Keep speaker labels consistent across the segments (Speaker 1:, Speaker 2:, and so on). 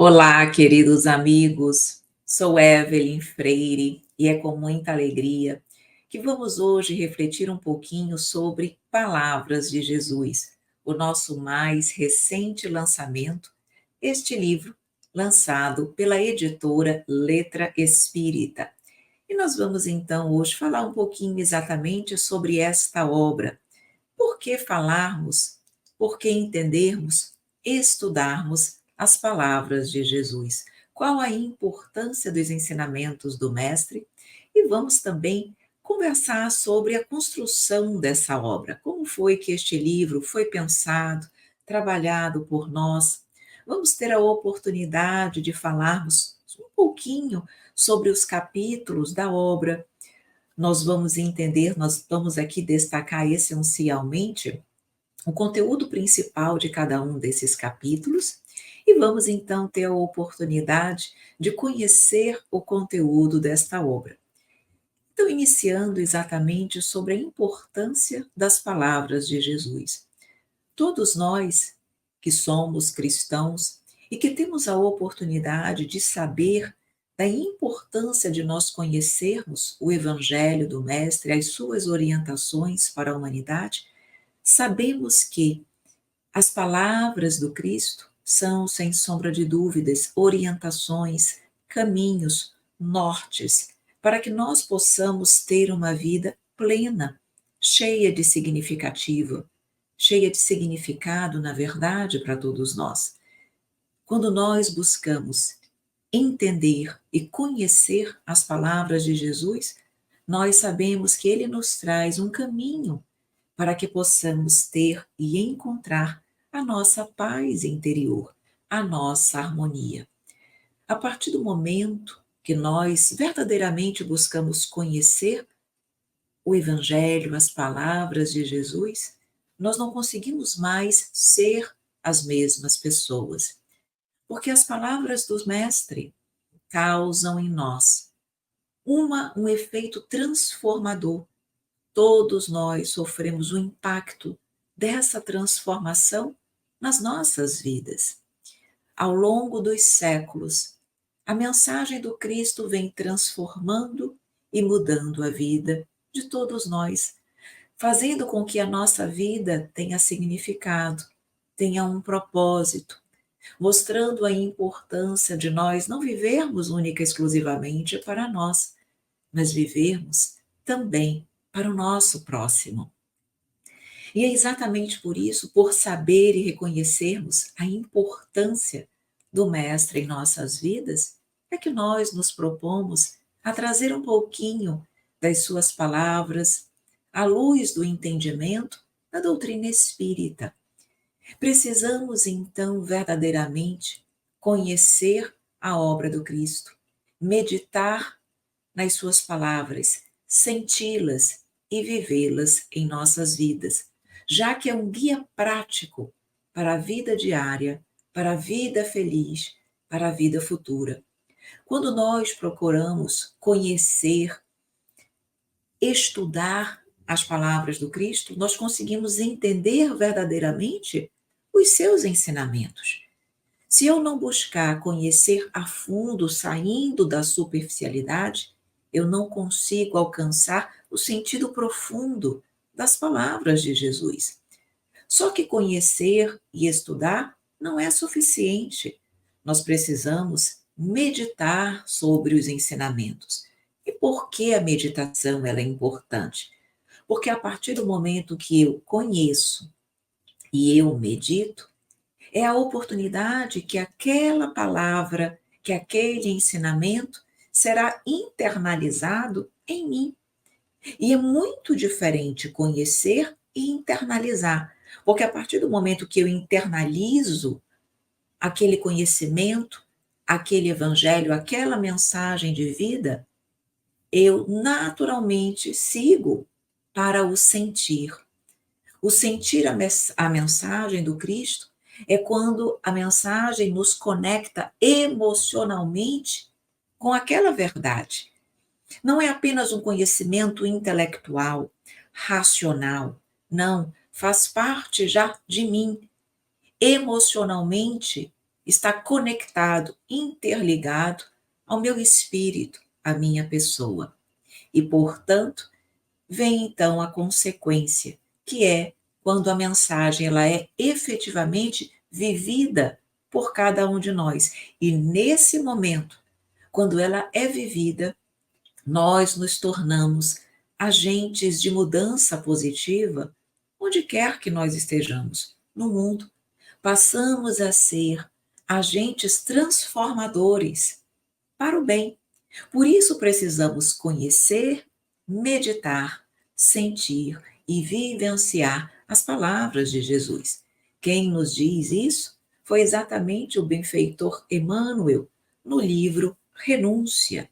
Speaker 1: Olá, queridos amigos. Sou Evelyn Freire e é com muita alegria que vamos hoje refletir um pouquinho sobre Palavras de Jesus, o nosso mais recente lançamento, este livro lançado pela editora Letra Espírita. E nós vamos então hoje falar um pouquinho exatamente sobre esta obra. Por que falarmos? Por que entendermos? Estudarmos as palavras de Jesus? Qual a importância dos ensinamentos do Mestre? E vamos também conversar sobre a construção dessa obra. Como foi que este livro foi pensado, trabalhado por nós? Vamos ter a oportunidade de falarmos um pouquinho sobre os capítulos da obra. Nós vamos entender, nós vamos aqui destacar essencialmente o conteúdo principal de cada um desses capítulos e vamos então ter a oportunidade de conhecer o conteúdo desta obra. Então, iniciando exatamente sobre a importância das palavras de Jesus. Todos nós que somos cristãos e que temos a oportunidade de saber da importância de nós conhecermos o Evangelho do Mestre, as suas orientações para a humanidade, sabemos que as palavras do Cristo são, sem sombra de dúvidas, orientações, caminhos, nortes, para que nós possamos ter uma vida plena, cheia de significativo, cheia de significado, na verdade, para todos nós. Quando nós buscamos entender e conhecer as palavras de Jesus, nós sabemos que ele nos traz um caminho para que possamos ter e encontrar a nossa paz interior, a nossa harmonia. A partir do momento que nós verdadeiramente buscamos conhecer o Evangelho, as palavras de Jesus, nós não conseguimos mais ser as mesmas pessoas, porque as palavras do Mestre causam em nós um efeito transformador. Todos nós sofremos o impacto dessa transformação nas nossas vidas. Ao longo dos séculos, a mensagem do Cristo vem transformando e mudando a vida de todos nós, fazendo com que a nossa vida tenha significado, tenha um propósito, mostrando a importância de nós não vivermos única e exclusivamente para nós, mas vivermos também para o nosso próximo. E é exatamente por isso, por saber e reconhecermos a importância do Mestre em nossas vidas, é que nós nos propomos a trazer um pouquinho das suas palavras à luz do entendimento da doutrina espírita. Precisamos, então, verdadeiramente conhecer a obra do Cristo, meditar nas suas palavras, senti-las e vivê-las em nossas vidas, já que é um guia prático para a vida diária, para a vida feliz, para a vida futura. Quando nós procuramos conhecer, estudar as palavras do Cristo, nós conseguimos entender verdadeiramente os seus ensinamentos. Se eu não buscar conhecer a fundo, saindo da superficialidade, eu não consigo alcançar o sentido profundo das palavras de Jesus. Só que conhecer e estudar não é suficiente. Nós precisamos meditar sobre os ensinamentos. E por que a meditação ela é importante? Porque a partir do momento que eu conheço e eu medito, é a oportunidade que aquela palavra, que aquele ensinamento será internalizado em mim. E é muito diferente conhecer e internalizar, porque a partir do momento que eu internalizo aquele conhecimento, aquele evangelho, aquela mensagem de vida, eu naturalmente sigo para o sentir. O sentir a mensagem do Cristo é quando a mensagem nos conecta emocionalmente com aquela verdade. Não é apenas um conhecimento intelectual, racional. Não, faz parte já de mim. Emocionalmente, está conectado, interligado ao meu espírito, à minha pessoa. E, portanto, vem então a consequência, que é quando a mensagem ela é efetivamente vivida por cada um de nós. E nesse momento, quando ela é vivida, nós nos tornamos agentes de mudança positiva onde quer que nós estejamos no mundo. Passamos a ser agentes transformadores para o bem. Por isso precisamos conhecer, meditar, sentir e vivenciar as palavras de Jesus. Quem nos diz isso foi exatamente o benfeitor Emmanuel, no livro Renúncia,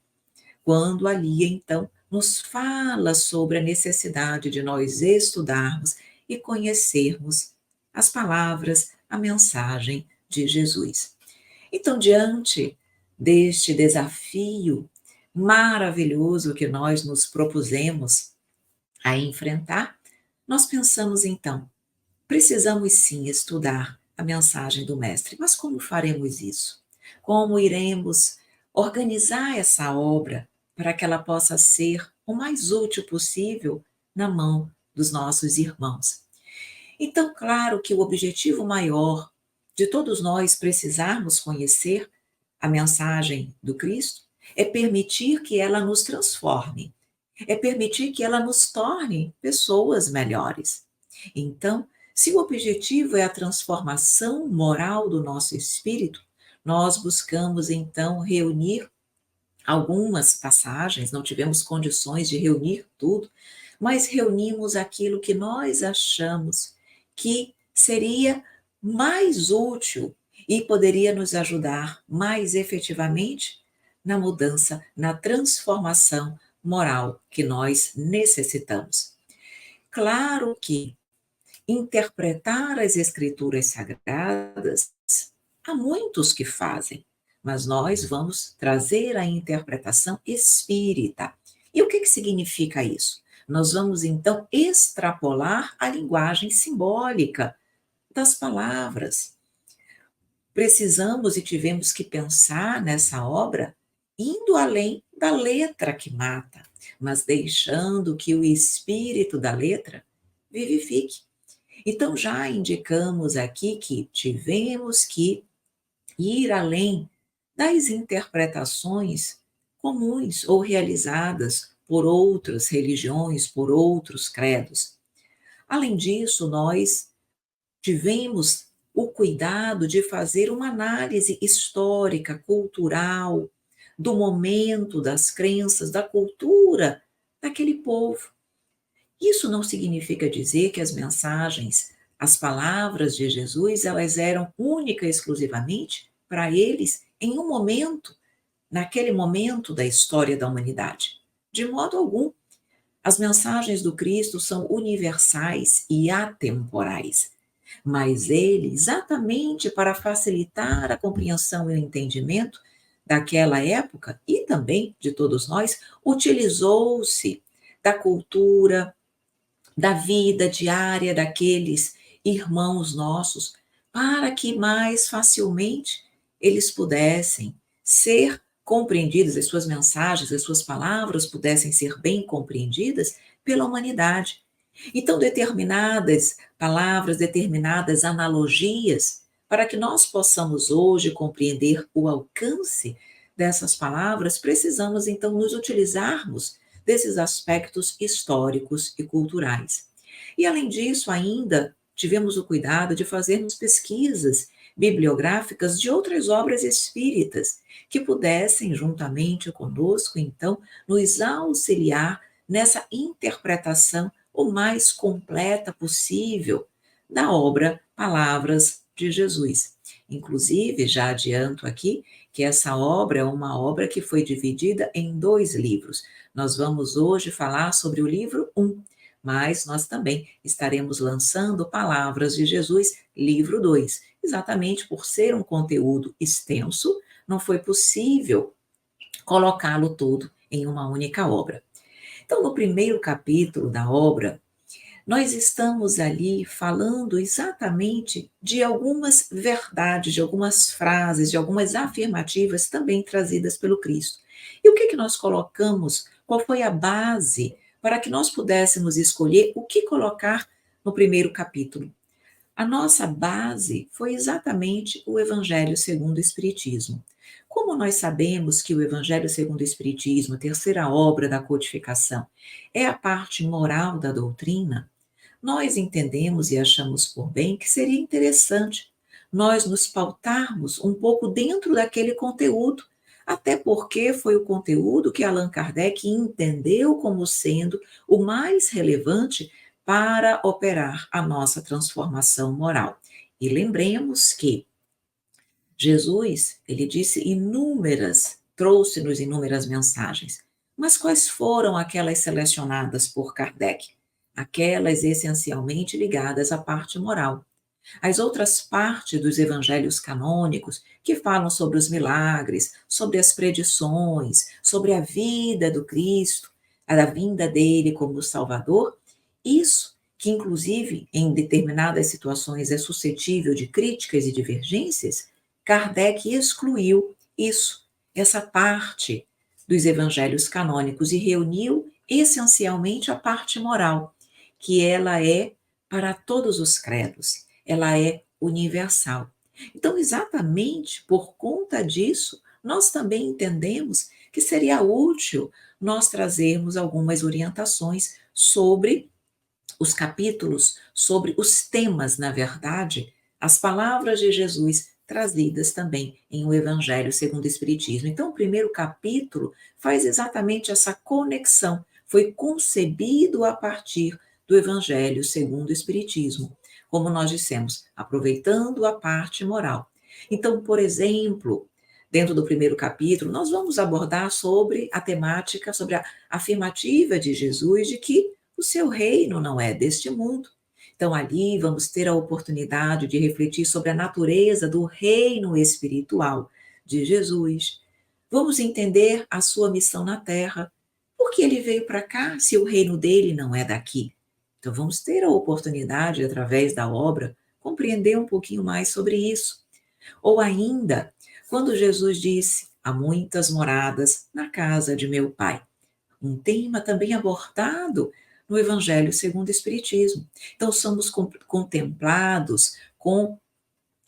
Speaker 1: quando ali então nos fala sobre a necessidade de nós estudarmos e conhecermos as palavras, a mensagem de Jesus. Então, diante deste desafio maravilhoso que nós nos propusemos a enfrentar, nós pensamos então, precisamos sim estudar a mensagem do Mestre, mas como faremos isso? Como iremos organizar essa obra para que ela possa ser o mais útil possível na mão dos nossos irmãos? Então, claro que o objetivo maior de todos nós precisarmos conhecer a mensagem do Cristo é permitir que ela nos transforme, é permitir que ela nos torne pessoas melhores. Então, se o objetivo é a transformação moral do nosso espírito, nós buscamos então reunir algumas passagens, não tivemos condições de reunir tudo, mas reunimos aquilo que nós achamos que seria mais útil e poderia nos ajudar mais efetivamente na mudança, na transformação moral que nós necessitamos. Claro que interpretar as Escrituras Sagradas, há muitos que fazem, mas nós vamos trazer a interpretação espírita. E o que significa isso? Nós vamos então extrapolar a linguagem simbólica das palavras. Precisamos e tivemos que pensar nessa obra indo além da letra que mata, mas deixando que o espírito da letra vivifique. Então, já indicamos aqui que tivemos que ir além das interpretações comuns ou realizadas por outras religiões, por outros credos. Além disso, nós tivemos o cuidado de fazer uma análise histórica, cultural, do momento, das crenças, da cultura daquele povo. Isso não significa dizer que as mensagens, as palavras de Jesus, elas eram única e exclusivamente para eles em um momento, naquele momento da história da humanidade. De modo algum. As mensagens do Cristo são universais e atemporais, mas ele, exatamente para facilitar a compreensão e o entendimento daquela época e também de todos nós, utilizou-se da cultura, da vida diária daqueles irmãos nossos, para que mais facilmente eles pudessem ser compreendidos, as suas mensagens, as suas palavras pudessem ser bem compreendidas pela humanidade. Então, determinadas palavras, determinadas analogias, para que nós possamos hoje compreender o alcance dessas palavras, precisamos então nos utilizarmos desses aspectos históricos e culturais. E, além disso, ainda tivemos o cuidado de fazermos pesquisas bibliográficas de outras obras espíritas que pudessem, juntamente conosco, então, nos auxiliar nessa interpretação o mais completa possível da obra Palavras de Jesus. Inclusive, já adianto aqui que essa obra é uma obra que foi dividida em 2 livros. Nós vamos hoje falar sobre o livro 1, mas nós também estaremos lançando Palavras de Jesus, livro 2. Exatamente por ser um conteúdo extenso, não foi possível colocá-lo todo em uma única obra. Então, no primeiro capítulo da obra, Nós estamos ali falando exatamente de algumas verdades, de algumas frases, de algumas afirmativas também trazidas pelo Cristo. E o que que nós colocamos? Qual foi a base para que nós pudéssemos escolher o que colocar no primeiro capítulo? A nossa base foi exatamente o Evangelho segundo o Espiritismo. Como nós sabemos que o Evangelho segundo o Espiritismo, a terceira obra da codificação, é a parte moral da doutrina, nós entendemos e achamos por bem que seria interessante nós nos pautarmos um pouco dentro daquele conteúdo, até porque foi o conteúdo que Allan Kardec entendeu como sendo o mais relevante para operar a nossa transformação moral. E lembremos que Jesus, ele disse inúmeras, trouxe-nos inúmeras mensagens. Mas quais foram aquelas selecionadas por Kardec? Aquelas essencialmente ligadas à parte moral. As outras partes dos evangelhos canônicos, que falam sobre os milagres, sobre as predições, sobre a vida do Cristo, a vinda dele como Salvador, isso que inclusive em determinadas situações é suscetível de críticas e divergências, Kardec excluiu isso, essa parte dos evangelhos canônicos e reuniu essencialmente a parte moral, que ela é para todos os credos, ela é universal. Então, exatamente por conta disso, nós também entendemos que seria útil nós trazermos algumas orientações sobre os capítulos, sobre os temas, na verdade, as palavras de Jesus trazidas também em O Evangelho segundo o Espiritismo. Então, o primeiro capítulo faz exatamente essa conexão, foi concebido a partir do Evangelho segundo o Espiritismo, como nós dissemos, aproveitando a parte moral. Então, por exemplo, dentro do primeiro capítulo, nós vamos abordar sobre a temática, sobre a afirmativa de Jesus de que o seu reino não é deste mundo. Então, ali vamos ter a oportunidade de refletir sobre a natureza do reino espiritual de Jesus. Vamos entender a sua missão na Terra. Por que ele veio para cá se o reino dele não é daqui? Então, vamos ter a oportunidade, através da obra, compreender um pouquinho mais sobre isso. Ou ainda, quando Jesus disse: há muitas moradas na casa de meu Pai. Um tema também abordado no Evangelho segundo o Espiritismo. Então, somos contemplados com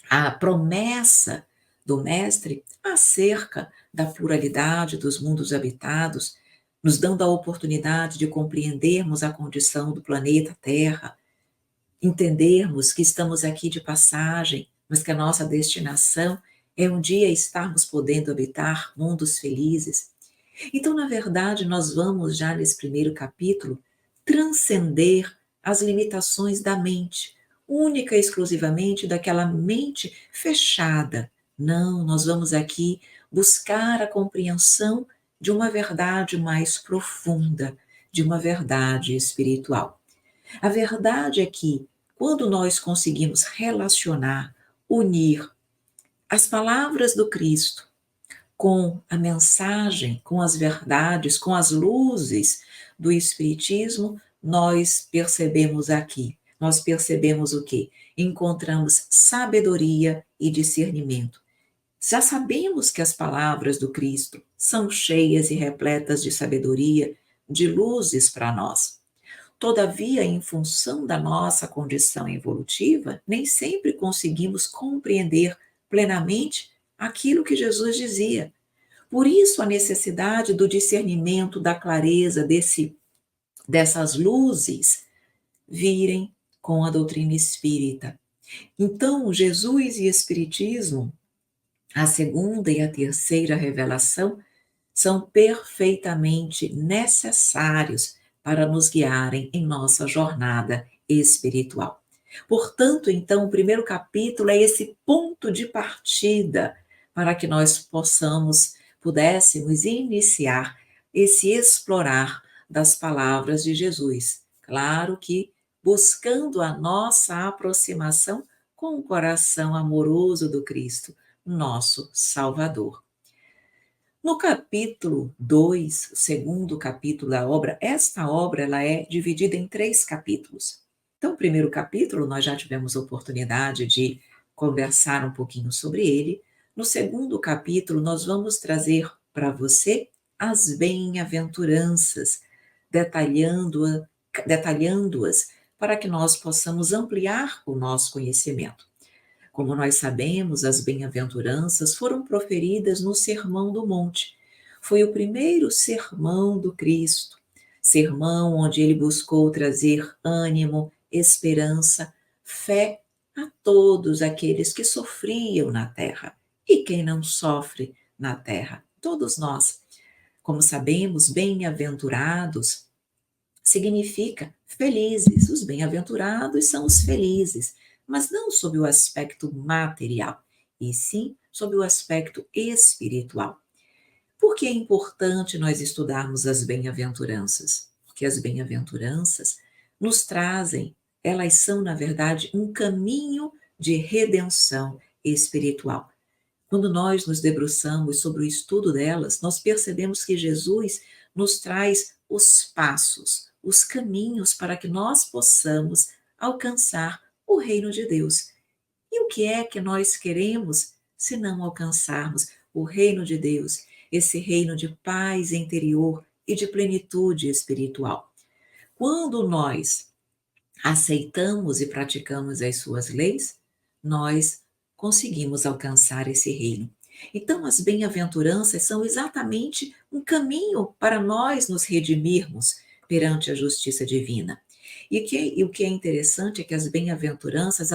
Speaker 1: a promessa do Mestre acerca da pluralidade dos mundos habitados, nos dando a oportunidade de compreendermos a condição do planeta Terra, entendermos que estamos aqui de passagem, mas que a nossa destinação é um dia estarmos podendo habitar mundos felizes. Então, na verdade, nós vamos já nesse primeiro capítulo transcender as limitações da mente, única e exclusivamente daquela mente fechada. Não, nós vamos aqui buscar a compreensão de uma verdade mais profunda, de uma verdade espiritual. A verdade é que, quando nós conseguimos relacionar, unir as palavras do Cristo com a mensagem, com as verdades, com as luzes do Espiritismo, nós percebemos aqui. Nós percebemos o quê? Encontramos sabedoria e discernimento. Já sabemos que as palavras do Cristo são cheias e repletas de sabedoria, de luzes para nós. Todavia, em função da nossa condição evolutiva, nem sempre conseguimos compreender plenamente aquilo que Jesus dizia. Por isso, a necessidade do discernimento, da clareza dessas luzes virem com a doutrina espírita. Então, Jesus e Espiritismo, a segunda e a terceira revelação, são perfeitamente necessários para nos guiarem em nossa jornada espiritual. Portanto, então, o primeiro capítulo é esse ponto de partida para que nós pudéssemos iniciar esse explorar das palavras de Jesus. Claro que buscando a nossa aproximação com o coração amoroso do Cristo, nosso Salvador. No capítulo 2, segundo capítulo da obra, esta obra ela é dividida em 3 capítulos. Então, o primeiro capítulo, nós já tivemos oportunidade de conversar um pouquinho sobre ele. No segundo capítulo, nós vamos trazer para você as bem-aventuranças, detalhando-as para que nós possamos ampliar o nosso conhecimento. Como nós sabemos, as bem-aventuranças foram proferidas no Sermão do Monte. Foi o primeiro sermão do Cristo, sermão onde ele buscou trazer ânimo, esperança, fé a todos aqueles que sofriam na terra. E quem não sofre na terra? Todos nós. Como sabemos, bem-aventurados significa felizes. Os bem-aventurados são os felizes, mas não sob o aspecto material, e sim sob o aspecto espiritual. Por que é importante nós estudarmos as bem-aventuranças? Porque as bem-aventuranças nos trazem, elas são, na verdade, um caminho de redenção espiritual. Quando nós nos debruçamos sobre o estudo delas, nós percebemos que Jesus nos traz os passos, os caminhos para que nós possamos alcançar o reino de Deus. E o que é que nós queremos se não alcançarmos o reino de Deus, esse reino de paz interior e de plenitude espiritual? Quando nós aceitamos e praticamos as suas leis, nós conseguimos alcançar esse reino. Então, as bem-aventuranças são exatamente um caminho para nós nos redimirmos perante a justiça divina. E o que é interessante é que as bem-aventuranças,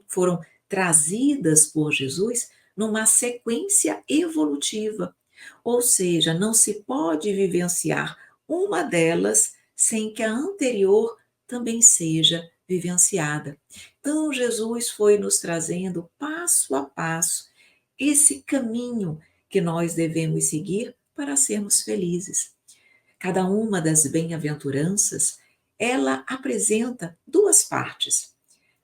Speaker 1: foram trazidas por Jesus numa sequência evolutiva. Ou seja, não se pode vivenciar uma delas sem que a anterior também seja vivenciada. Então, Jesus foi nos trazendo passo a passo esse caminho que nós devemos seguir para sermos felizes. Cada uma das bem-aventuranças, ela apresenta duas partes.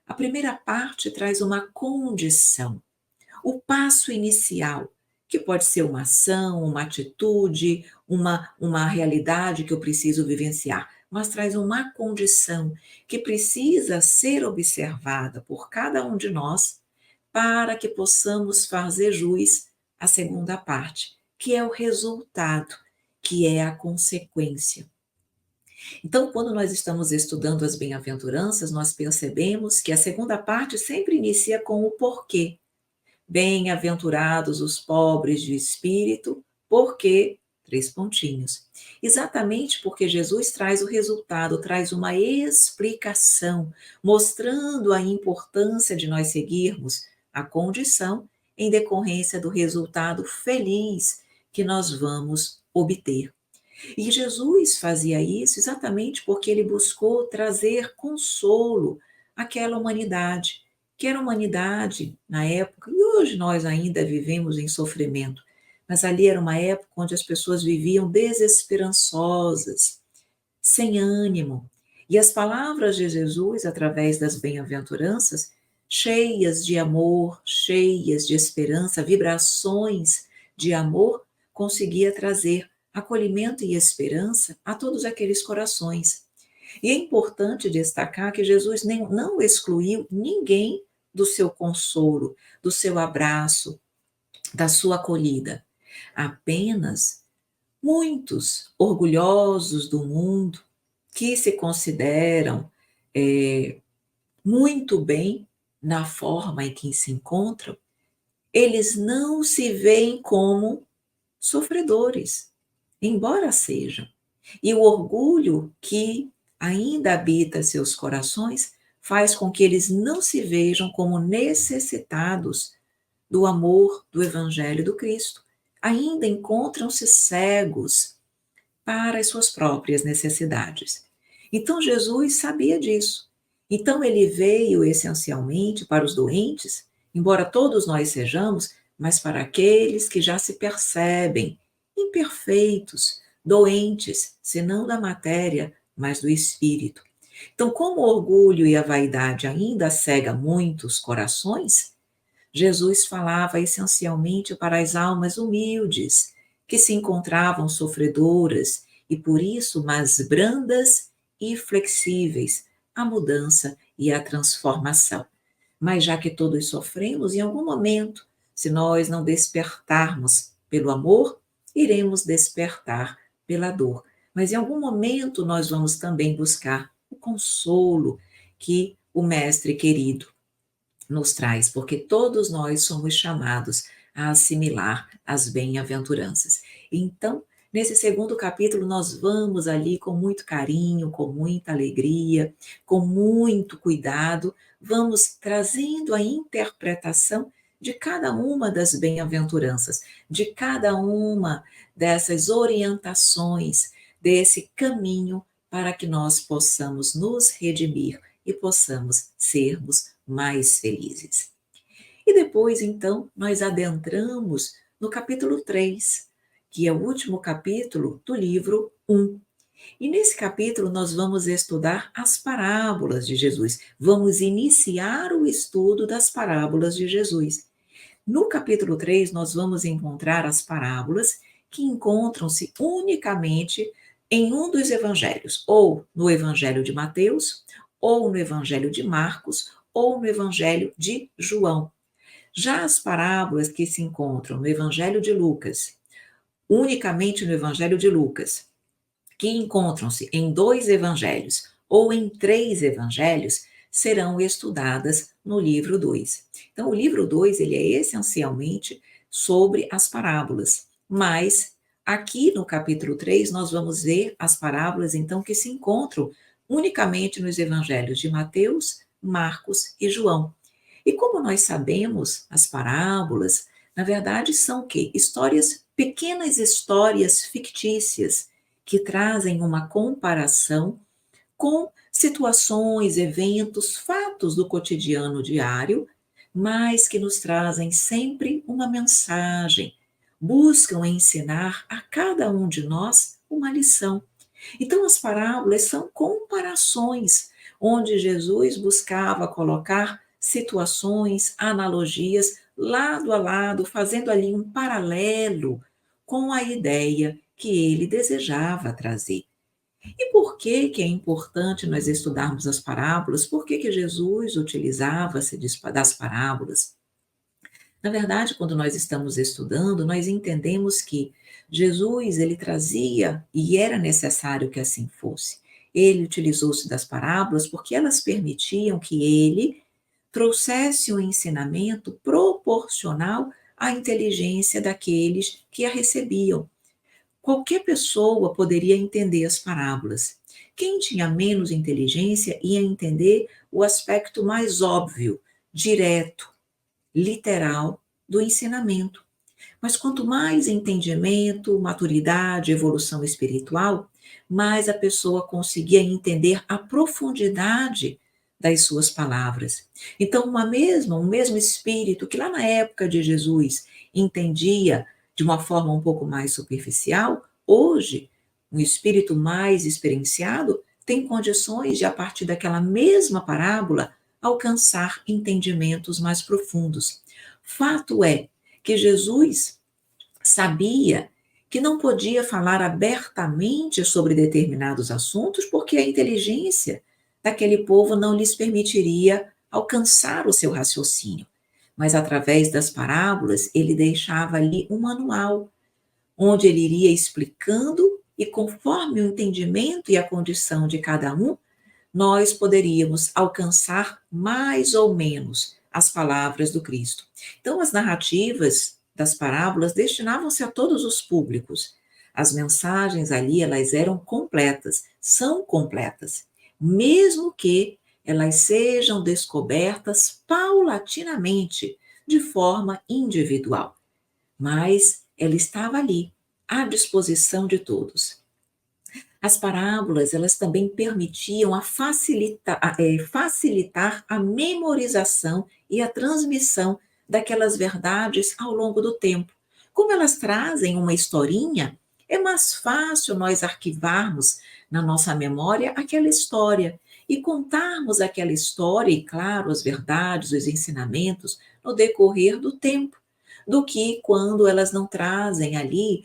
Speaker 1: A primeira parte traz uma condição, o passo inicial, que pode ser uma ação, uma atitude, uma realidade que eu preciso vivenciar, mas traz uma condição que precisa ser observada por cada um de nós para que possamos fazer jus à segunda parte, que é o resultado, que é a consequência. Então, quando nós estamos estudando as bem-aventuranças, nós percebemos que a segunda parte sempre inicia com o porquê. Bem-aventurados os pobres de espírito, porque, três pontinhos. Exatamente porque Jesus traz o resultado, traz uma explicação, mostrando a importância de nós seguirmos a condição em decorrência do resultado feliz que nós vamos obter. E Jesus fazia isso exatamente porque ele buscou trazer consolo àquela humanidade, que era humanidade na época, e hoje nós ainda vivemos em sofrimento, mas ali era uma época onde as pessoas viviam desesperançosas, sem ânimo. E as palavras de Jesus, através das bem-aventuranças, cheias de amor, cheias de esperança, vibrações de amor, conseguia trazer acolhimento e esperança a todos aqueles corações. E é importante destacar que Jesus não excluiu ninguém do seu consolo, do seu abraço, da sua acolhida. Apenas muitos orgulhosos do mundo, que se consideram muito bem na forma em que se encontram, eles não se veem como sofredores, embora sejam. E o orgulho que ainda habita seus corações faz com que eles não se vejam como necessitados do amor do Evangelho do Cristo. Ainda encontram-se cegos para as suas próprias necessidades. Então Jesus sabia disso. Então ele veio essencialmente para os doentes, embora todos nós sejamos, mas para aqueles que já se percebem imperfeitos, doentes, se não da matéria, mas do espírito. Então, como o orgulho e a vaidade ainda cega muitos corações, Jesus falava essencialmente para as almas humildes, que se encontravam sofredoras e por isso mais brandas e flexíveis a mudança e a transformação. Mas já que todos sofremos, em algum momento, se nós não despertarmos pelo amor, iremos despertar pela dor. Mas em algum momento nós vamos também buscar o consolo que o Mestre querido nos traz, porque todos nós somos chamados a assimilar as bem-aventuranças. Então, nesse segundo capítulo, nós vamos ali com muito carinho, com muita alegria, com muito cuidado, vamos trazendo a interpretação de cada uma das bem-aventuranças, de cada uma dessas orientações, desse caminho para que nós possamos nos redimir e possamos sermos mais felizes. E depois, então, nós adentramos no capítulo 3, que é o último capítulo do livro 1. E nesse capítulo nós vamos estudar as parábolas de Jesus. Vamos iniciar o estudo das parábolas de Jesus. No capítulo 3, nós vamos encontrar as parábolas que encontram-se unicamente em um dos evangelhos, ou no Evangelho de Mateus, ou no Evangelho de Marcos, ou no Evangelho de João. Já as parábolas que se encontram no Evangelho de Lucas, unicamente no Evangelho de Lucas, que encontram-se em 2 evangelhos ou em 3 evangelhos, serão estudadas no livro 2. Então, o livro 2 ele é essencialmente sobre as parábolas, mas aqui no capítulo 3 nós vamos ver as parábolas, então, que se encontram unicamente nos evangelhos de Mateus, Marcos e João. E como nós sabemos, as parábolas, na verdade, são o quê? Histórias, pequenas histórias fictícias, que trazem uma comparação com situações, eventos, fatos do cotidiano diário, mas que nos trazem sempre uma mensagem, buscam ensinar a cada um de nós uma lição. Então, as parábolas são comparações, onde Jesus buscava colocar situações, analogias, lado a lado, fazendo ali um paralelo com a ideia que ele desejava trazer. E por que que é importante nós estudarmos as parábolas? Por que que Jesus utilizava-se das parábolas? Na verdade, quando nós estamos estudando, nós entendemos que Jesus, ele trazia, e era necessário que assim fosse, ele utilizou-se das parábolas porque elas permitiam que ele trouxesse um ensinamento proporcional à inteligência daqueles que a recebiam. Qualquer pessoa poderia entender as parábolas. Quem tinha menos inteligência ia entender o aspecto mais óbvio, direto, literal do ensinamento. Mas quanto mais entendimento, maturidade, evolução espiritual, mais a pessoa conseguia entender a profundidade das suas palavras. Então, um mesmo espírito que lá na época de Jesus entendia de uma forma um pouco mais superficial, hoje, um espírito mais experienciado tem condições de, a partir daquela mesma parábola, alcançar entendimentos mais profundos. Fato é que Jesus sabia que não podia falar abertamente sobre determinados assuntos porque a inteligência daquele povo não lhes permitiria alcançar o seu raciocínio. Mas através das parábolas, ele deixava ali um manual, onde ele iria explicando e conforme o entendimento e a condição de cada um, nós poderíamos alcançar mais ou menos as palavras do Cristo. Então, as narrativas das parábolas destinavam-se a todos os públicos. As mensagens ali, elas eram completas, são completas, mesmo que elas sejam descobertas paulatinamente, de forma individual. Mas ela estava ali, à disposição de todos. As parábolas, elas também permitiam facilitar a memorização e a transmissão daquelas verdades ao longo do tempo. Como elas trazem uma historinha, é mais fácil nós arquivarmos na nossa memória aquela história e contarmos aquela história e, claro, as verdades, os ensinamentos no decorrer do tempo, do que quando elas não trazem ali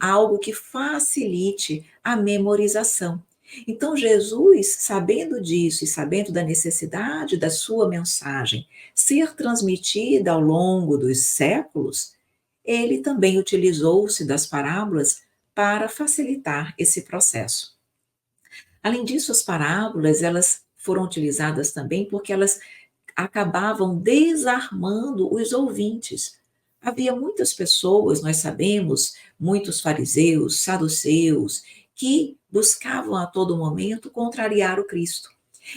Speaker 1: algo que facilite a memorização. Então, Jesus, sabendo disso e sabendo da necessidade da sua mensagem ser transmitida ao longo dos séculos, ele também utilizou-se das parábolas para facilitar esse processo. Além disso, as parábolas, elas foram utilizadas também porque elas acabavam desarmando os ouvintes. Havia muitas pessoas, nós sabemos, muitos fariseus, saduceus, que buscavam a todo momento contrariar o Cristo.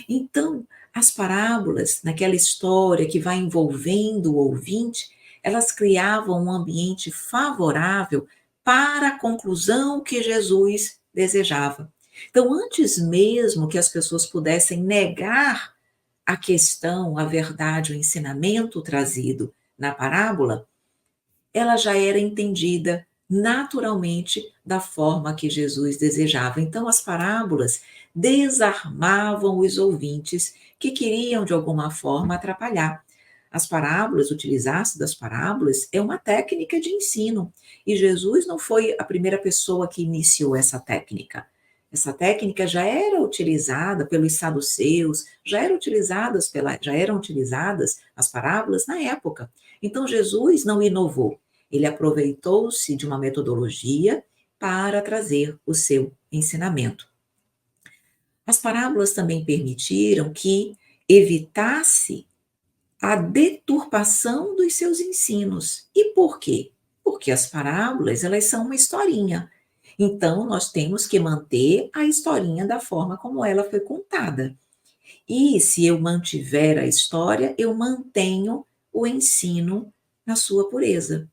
Speaker 1: Então, as parábolas, naquela história que vai envolvendo o ouvinte, elas criavam um ambiente favorável para a conclusão que Jesus desejava. Então, antes mesmo que as pessoas pudessem negar a questão, a verdade, o ensinamento trazido na parábola, ela já era entendida naturalmente da forma que Jesus desejava. Então, as parábolas desarmavam os ouvintes que queriam, de alguma forma, atrapalhar. As parábolas, utilizar-se das parábolas, é uma técnica de ensino. E Jesus não foi a primeira pessoa que iniciou essa técnica. Essa técnica já era utilizada pelos saduceus, já eram utilizadas as parábolas na época. Então, Jesus não inovou. Ele aproveitou-se de uma metodologia para trazer o seu ensinamento. As parábolas também permitiram que evitasse a deturpação dos seus ensinos. E por quê? Porque as parábolas, elas são uma historinha. Então, nós temos que manter a historinha da forma como ela foi contada. E se eu mantiver a história, eu mantenho o ensino na sua pureza,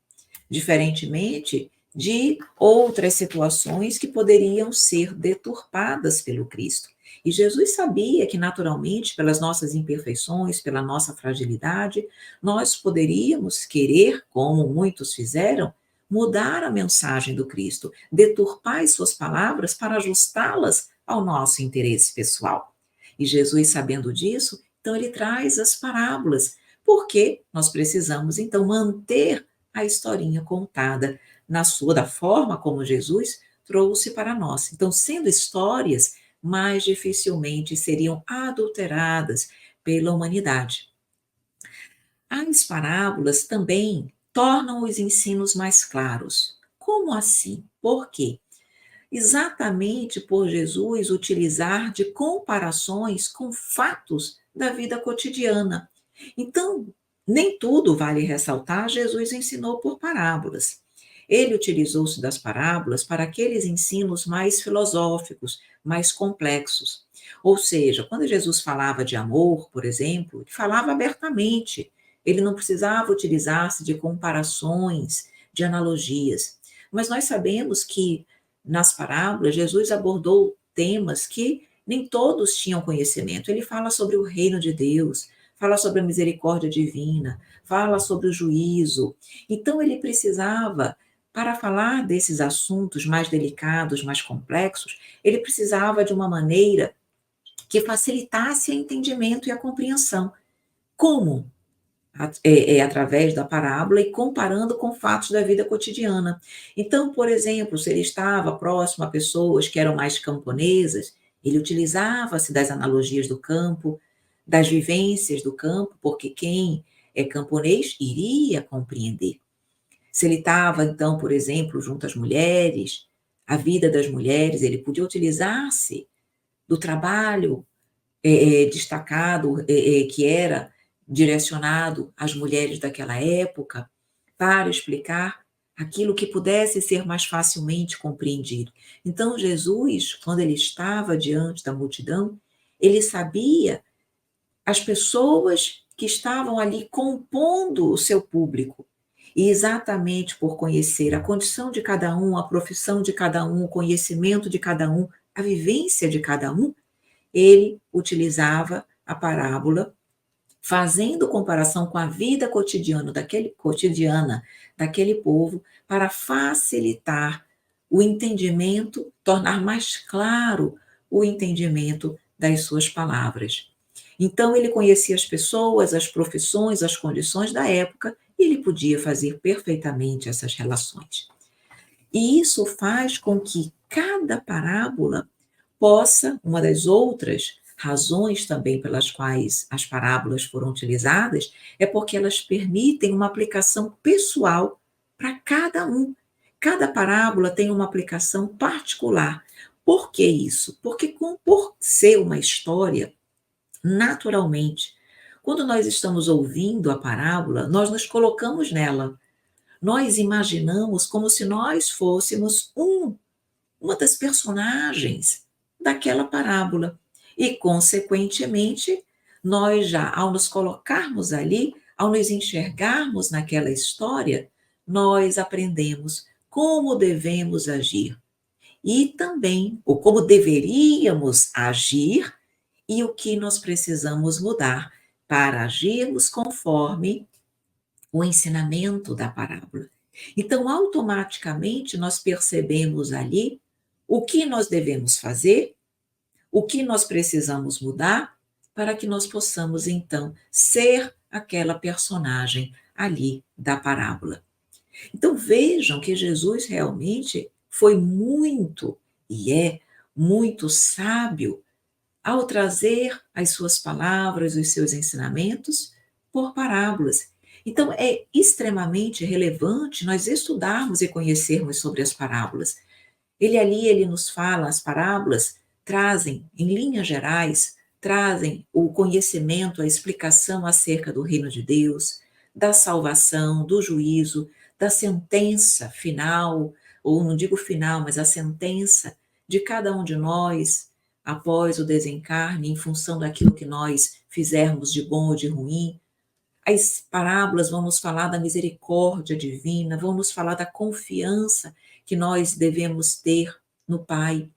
Speaker 1: diferentemente de outras situações que poderiam ser deturpadas pelo Cristo. E Jesus sabia que, naturalmente, pelas nossas imperfeições, pela nossa fragilidade, nós poderíamos querer, como muitos fizeram, mudar a mensagem do Cristo, deturpar as suas palavras para ajustá-las ao nosso interesse pessoal. E Jesus, sabendo disso, então ele traz as parábolas, porque nós precisamos, então, manter a historinha contada da forma como Jesus trouxe para nós. Então, sendo histórias, mais dificilmente seriam adulteradas pela humanidade. As parábolas também tornam os ensinos mais claros. Como assim? Por quê? Exatamente por Jesus utilizar de comparações com fatos da vida cotidiana. Então, nem tudo vale ressaltar, Jesus ensinou por parábolas. Ele utilizou-se das parábolas para aqueles ensinos mais filosóficos, mais complexos. Ou seja, quando Jesus falava de amor, por exemplo, ele falava abertamente. Ele não precisava utilizar-se de comparações, de analogias. Mas nós sabemos que nas parábolas, Jesus abordou temas que nem todos tinham conhecimento. Ele fala sobre o reino de Deus, fala sobre a misericórdia divina, fala sobre o juízo. Então, ele precisava, para falar desses assuntos mais delicados, mais complexos, ele precisava de uma maneira que facilitasse o entendimento e a compreensão. Como? Através da parábola e comparando com fatos da vida cotidiana. Então, por exemplo, se ele estava próximo a pessoas que eram mais camponesas, ele utilizava-se das analogias do campo, das vivências do campo, porque quem é camponês iria compreender. Se ele estava, então, por exemplo, junto às mulheres, a vida das mulheres, ele podia utilizar-se do trabalho destacado, que era direcionado às mulheres daquela época, para explicar aquilo que pudesse ser mais facilmente compreendido. Então, Jesus, quando ele estava diante da multidão, ele sabia as pessoas que estavam ali compondo o seu público. E exatamente por conhecer a condição de cada um, a profissão de cada um, o conhecimento de cada um, a vivência de cada um, ele utilizava a parábola, fazendo comparação com a vida cotidiana daquele povo, para facilitar o entendimento, tornar mais claro o entendimento das suas palavras. Então, ele conhecia as pessoas, as profissões, as condições da época, e ele podia fazer perfeitamente essas relações. E isso faz com que cada parábola uma das outras razões também pelas quais as parábolas foram utilizadas, é porque elas permitem uma aplicação pessoal para cada um. Cada parábola tem uma aplicação particular. Por que isso? Porque por ser uma história, naturalmente, quando nós estamos ouvindo a parábola, nós nos colocamos nela. Nós imaginamos como se nós fôssemos uma das personagens daquela parábola. E, consequentemente, nós já, ao nos colocarmos ali, ao nos enxergarmos naquela história, nós aprendemos como devemos agir e também, ou como deveríamos agir e o que nós precisamos mudar para agirmos conforme o ensinamento da parábola. Então, automaticamente, nós percebemos ali o que nós devemos fazer, o que nós precisamos mudar, para que nós possamos, então, ser aquela personagem ali da parábola. Então, vejam que Jesus realmente foi muito, e é muito sábio, ao trazer as suas palavras, os seus ensinamentos por parábolas. Então, é extremamente relevante nós estudarmos e conhecermos sobre as parábolas. Ele nos fala, as parábolas trazem, em linhas gerais, trazem o conhecimento, a explicação acerca do reino de Deus, da salvação, do juízo, da sentença final, ou não digo final, mas a sentença de cada um de nós após o desencarne, em função daquilo que nós fizermos de bom ou de ruim. As parábolas vão nos falar da misericórdia divina, vão nos falar da confiança que nós devemos ter no Pai.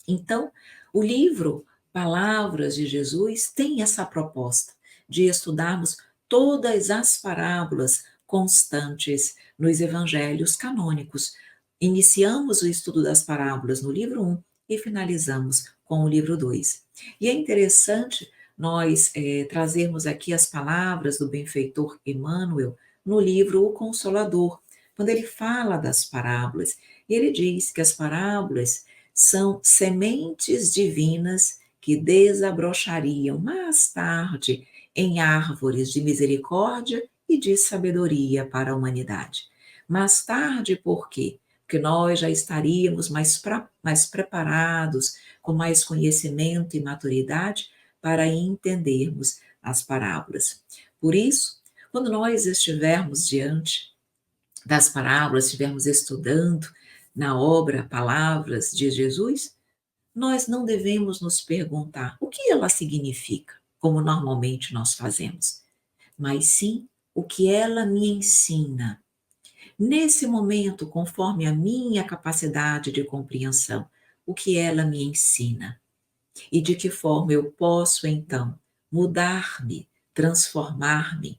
Speaker 1: Então, o livro Palavras de Jesus tem essa proposta de estudarmos todas as parábolas constantes nos evangelhos canônicos. Iniciamos o estudo das parábolas no livro 1 e finalizamos com o livro 2. E é interessante nós trazermos aqui as palavras do benfeitor Emmanuel no livro O Consolador, quando ele fala das parábolas. E ele diz que as parábolas são sementes divinas que desabrochariam mais tarde em árvores de misericórdia e de sabedoria para a humanidade. Mais tarde, por quê? Porque nós já estaríamos mais preparados, com mais conhecimento e maturidade para entendermos as parábolas. Por isso, quando nós estivermos diante das parábolas, estivermos estudando na obra Palavras de Jesus, nós não devemos nos perguntar o que ela significa, como normalmente nós fazemos, mas sim o que ela me ensina. Nesse momento, conforme a minha capacidade de compreensão, o que ela me ensina e de que forma eu posso, então, mudar-me, transformar-me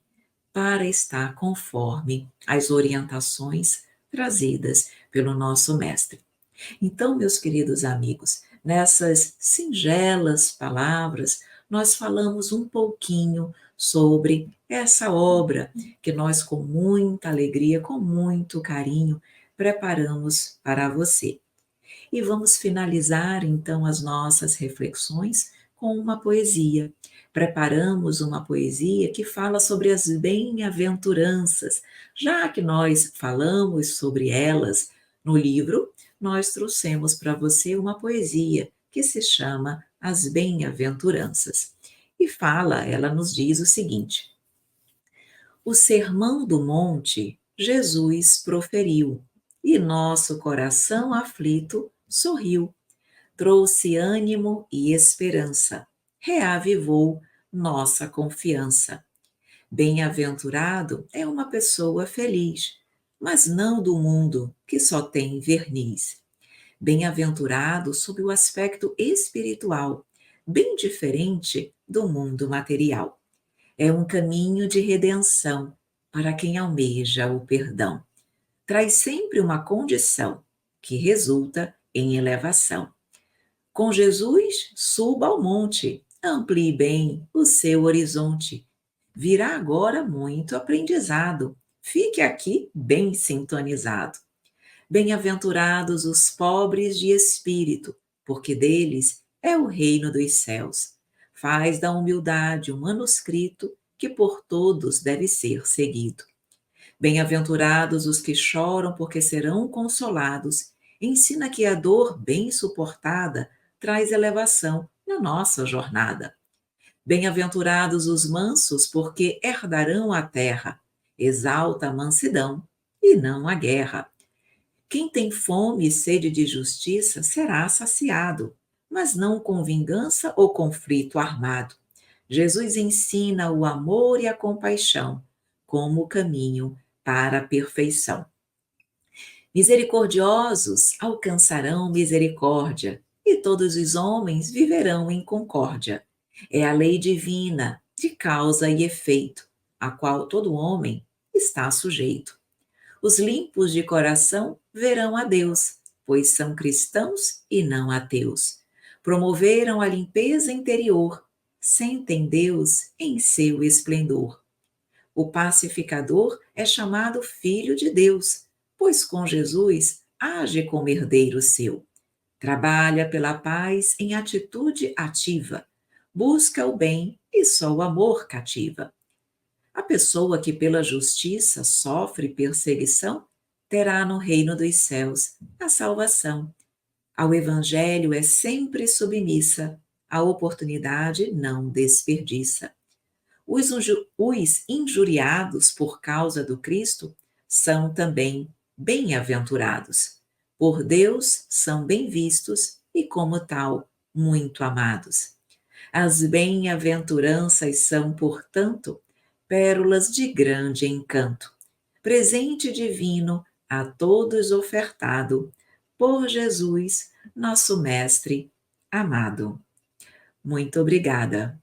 Speaker 1: para estar conforme as orientações trazidas pelo nosso Mestre. Então, meus queridos amigos, nessas singelas palavras, nós falamos um pouquinho sobre essa obra que nós, com muita alegria, com muito carinho, preparamos para você. E vamos finalizar, então, as nossas reflexões com uma poesia. Preparamos uma poesia que fala sobre as bem-aventuranças. Já que nós falamos sobre elas no livro, nós trouxemos para você uma poesia que se chama As Bem-aventuranças. E ela nos diz o seguinte: o sermão do monte Jesus proferiu, e nosso coração aflito sorriu. Trouxe ânimo e esperança, reavivou nossa confiança. Bem-aventurado é uma pessoa feliz, mas não do mundo que só tem verniz. Bem-aventurado sob o aspecto espiritual, bem diferente do mundo material. É um caminho de redenção para quem almeja o perdão. Traz sempre uma condição que resulta em elevação. Com Jesus, suba ao monte, amplie bem o seu horizonte. Virá agora muito aprendizado. Fique aqui bem sintonizado. Bem-aventurados os pobres de espírito, porque deles é o reino dos céus. Faz da humildade um manuscrito que por todos deve ser seguido. Bem-aventurados os que choram, porque serão consolados. Ensina que a dor bem suportada traz elevação na nossa jornada. Bem-aventurados os mansos, porque herdarão a terra. Exalta a mansidão e não a guerra. Quem tem fome e sede de justiça será saciado, mas não com vingança ou conflito armado. Jesus ensina o amor e a compaixão como o caminho para a perfeição. Misericordiosos alcançarão misericórdia, e todos os homens viverão em concórdia. É a lei divina de causa e efeito, a qual todo homem está sujeito. Os limpos de coração verão a Deus, pois são cristãos e não ateus. Promoveram a limpeza interior, sentem Deus em seu esplendor. O pacificador é chamado Filho de Deus, pois com Jesus age como herdeiro seu. Trabalha pela paz em atitude ativa, busca o bem e só o amor cativa. A pessoa que pela justiça sofre perseguição terá no reino dos céus a salvação. Ao Evangelho é sempre submissa, a oportunidade não desperdiça. Os injuriados por causa do Cristo são também bem-aventurados. Por Deus são bem vistos e, como tal, muito amados. As bem-aventuranças são, portanto, pérolas de grande encanto, presente divino a todos ofertado por Jesus, nosso Mestre amado. Muito obrigada.